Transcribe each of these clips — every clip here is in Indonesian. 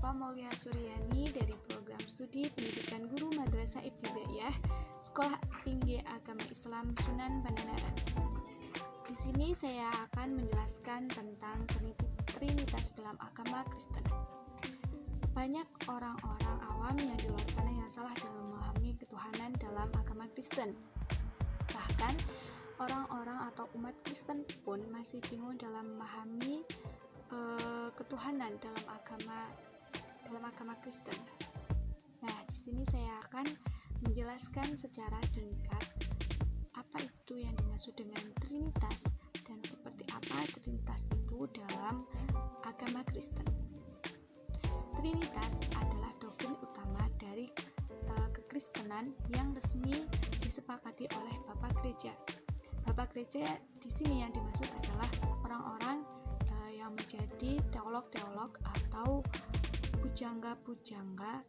Eva Maulia Suryani dari program studi pendidikan guru Madrasah Ibtidaiyah Sekolah Tinggi Agama Islam Sunan Pangandaran. Di sini saya akan menjelaskan tentang Trinitas dalam agama Kristen. Banyak orang-orang awam yang di luar sana yang salah dalam memahami ketuhanan dalam agama Kristen. Bahkan orang-orang atau umat Kristen pun masih bingung dalam memahami ketuhanan dalam agama Kristen. Nah, di sini saya akan menjelaskan secara singkat apa itu yang dimaksud dengan Trinitas dan seperti apa Trinitas itu dalam agama Kristen. Trinitas adalah doktrin utama dari kekristenan yang resmi disepakati oleh Bapak Gereja. Bapak Gereja di sini yang dimaksud adalah orang-orang yang menjadi teolog-teolog atau pujangga-pujangga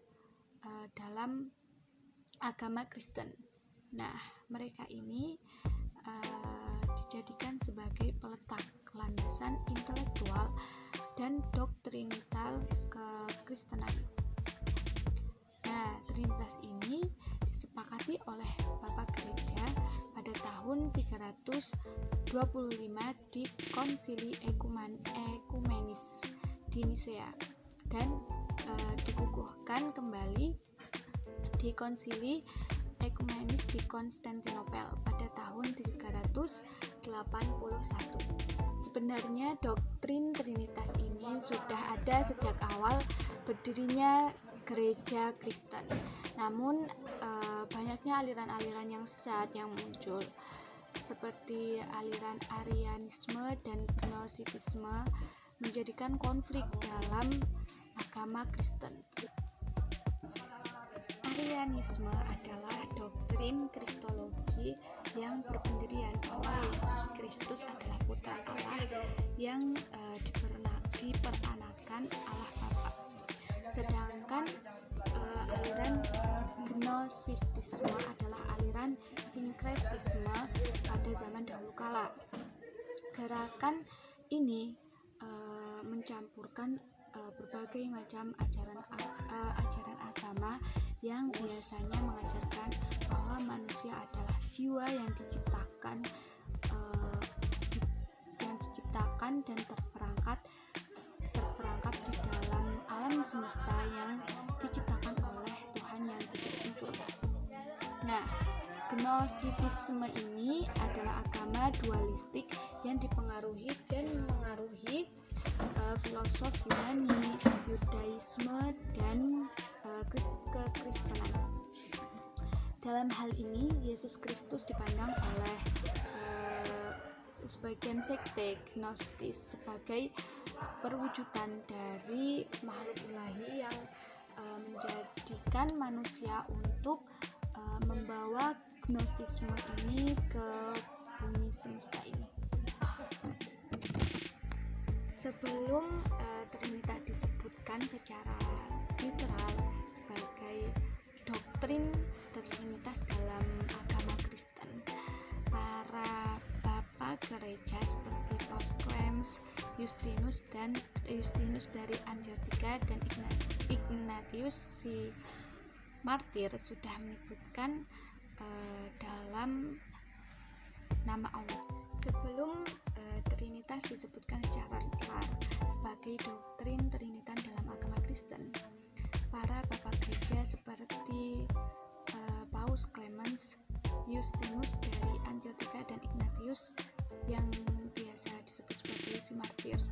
dalam agama Kristen. Nah, mereka ini dijadikan sebagai peletak landasan intelektual dan doktrinital kekristenan. Nah, Trinitas ini disepakati oleh Bapak Gereja pada tahun 325 di Konsili Ekumenis di Nisea dan dikukuhkan kembali di Konsili Ekumenis di Konstantinopel pada tahun 381. Sebenarnya doktrin Trinitas ini sudah ada sejak awal berdirinya gereja Kristen. Namun banyaknya aliran-aliran yang sesat yang muncul seperti aliran Arianisme dan Gnosticisme menjadikan konflik dalam agama Kristen. Arianisme analah doktrin kristologi yang berpendirian bahwa Yesus Kristus adalah putra Allah yang diperanakan Allah Bapa. Sedangkan aliran Gnostisisme adalah aliran sinkretisme pada zaman dahulu kala. Gerakan ini mencampurkan berbagai macam ajaran agama yang biasanya mengajarkan bahwa manusia adalah jiwa yang diciptakan dan terperangkap di dalam alam semesta yang diciptakan oleh Tuhan yang tidak sempurna. Nah, Gnosticisme ini adalah agama dualistik yang dipengaruhi dan mengaruhi filosof Yunani, Yudaisme, dan kekristenan. Dalam hal ini, Yesus Kristus dipandang oleh sebagian sekte Gnostis sebagai perwujudan dari makhluk ilahi yang menjadikan manusia untuk membawa Gnostisme ini ke bumi semesta ini. Sebelum Trinitas disebutkan secara literal sebagai doktrin Trinitas dalam agama Kristen, para bapak gereja seperti Paus Clemens, Justinus dari Antioquia dan Ignatius si Martir sudah menyebutkan dalam nama Allah. Sebelum Trinitas disebutkan secara literal sebagai doktrin Trinitas dalam agama Kristen, para bapak gereja seperti Paus Clemens, Justinus dari Antioquia dan Ignatius yang biasa disebut sebagai si Martir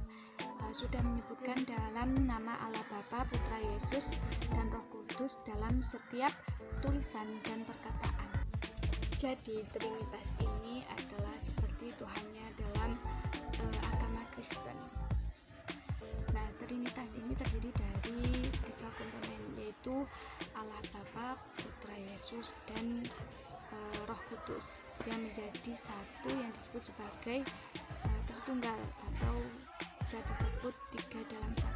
sudah menyebutkan dalam nama Allah Bapa, Putra Yesus, dan Roh Kudus dalam setiap tulisan dan perkataan. Jadi Trinitas ini adalah seperti Tuhannya dalam agama Kristen. Nah, Trinitas ini terdiri dari 3 komponen, yaitu Allah Bapa, Putra Yesus, dan Roh Kudus yang menjadi satu yang disebut sebagai Tritunggal atau bisa disebut 3 dalam 1.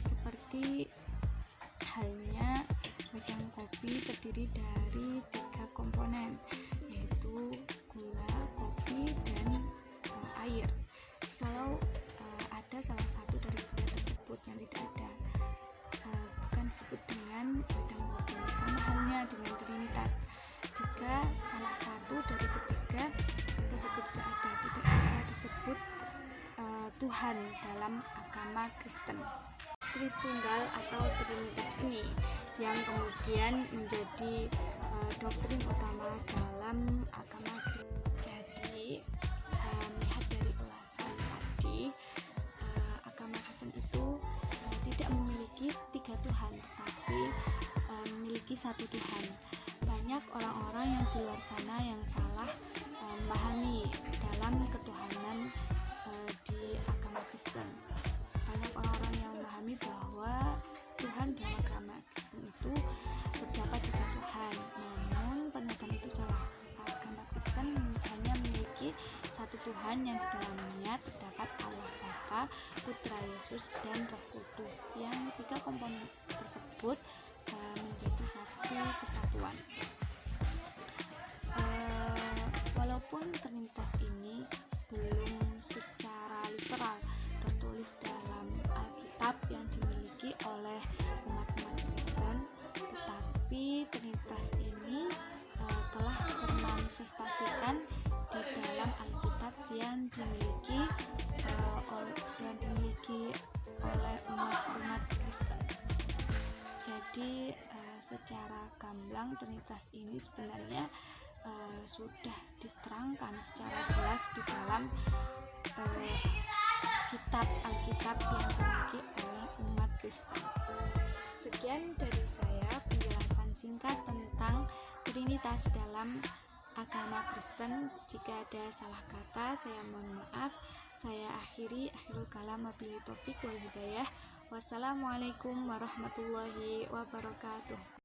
Seperti halnya wajan kopi terdiri dari 3 komponen, yaitu gula, kopi, dan air. Jikalau ada salah satu dari 3 tersebut yang tidak ada Tuhan dalam agama Kristen. Tritunggal atau Trinitas ini yang kemudian menjadi doktrin utama dalam agama Kristen. Jadi melihat dari ulasan tadi, agama Kristen itu tidak memiliki 3 Tuhan, tetapi memiliki 1 Tuhan. Banyak orang-orang yang di luar sana yang salah memahami dalam ketuhanan di agama Kristen. Banyak orang-orang yang memahami bahwa Tuhan dalam agama Kristen itu terdapat 3 Tuhan. Namun pernyataan itu salah. Agama Kristen hanya memiliki 1 Tuhan yang di dalamnya terdapat Allah Bapa, Putra Yesus, dan Roh Kudus, yang 3 komponen tersebut menjadi satu kesatuan. Walaupun Trinitas ini belum secara literal tertulis dalam Alkitab yang dimiliki oleh umat-umat Kristen, tetapi Trinitas ini telah termanifestasikan di dalam Alkitab yang dimiliki oleh umat-umat Kristen. Jadi secara gamblang Trinitas ini sebenarnya sudah diterangkan secara jelas di dalam kitab Alkitab yang dimiliki oleh umat Kristen. Sekian dari saya penjelasan singkat tentang Trinitas dalam agama Kristen. Jika ada salah kata, saya mohon maaf. Saya akhirul kalam, wabillahi taufik wal hidayah. Wassalamualaikum warahmatullahi wabarakatuh.